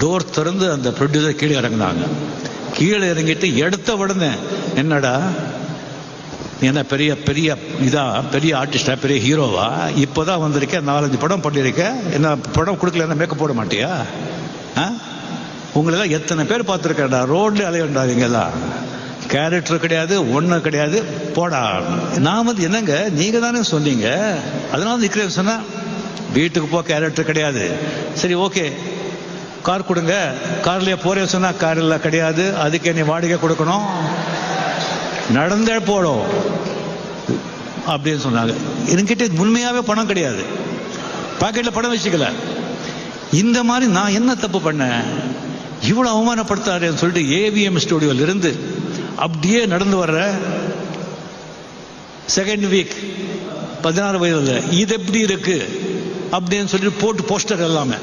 Door திறந்து அந்த producer கீழே இறங்கினாங்க. கீழே இறங்கிட்டு எடுத்த உடனே, என்னடா என்ன பெரிய பெரிய பெரிய ஆர்டிஸ்டா, பெரிய ஹீரோவா, இப்போதான் வந்திருக்கேன், 4-5 படம் பண்ணியிருக்கேன், என்ன படம் கொடுக்கல, மேக்கப் போட மாட்டியா? உங்களெல்லாம் எத்தனை பேர் பார்த்துருக்கேன்டா, ரோட்ல அலையண்டாதீங்கெல்லாம், கேரக்டர் கிடையாது, ஒன்றும் கிடையாது, போடா. நான் என்னங்க நீங்க தானே சொன்னீங்க, அதனால நிற்கிறேன் சொன்னா, வீட்டுக்கு போ, கேரக்டர் கிடையாது. சரி ஓகே, கார் கொடுங்க, கார்லயே போறேன்னு சொன்னா, கார்ல கிடையாது, அதுக்கு நீ வாடகை கொடுக்கணும், நடந்தே போடும் அப்படின்னு சொன்னாங்க. என்கிட்ட உண்மையாவே பணம் கிடையாது, பாக்கெட்ல பணம் வச்சுக்கல. இந்த மாதிரி நான் என்ன தப்பு பண்ணேன், இவ்வளவு அவமானப்படுத்தாருன்னு சொல்லிட்டு ஏவிஎம் ஸ்டுடியோல இருந்து அப்படியே நடந்து வர்ற செகண்ட் வீக் 16 வயதுல இது எப்படி இருக்கு அப்படின்னு சொல்லிட்டு போட்டு போஸ்டர் எல்லாமே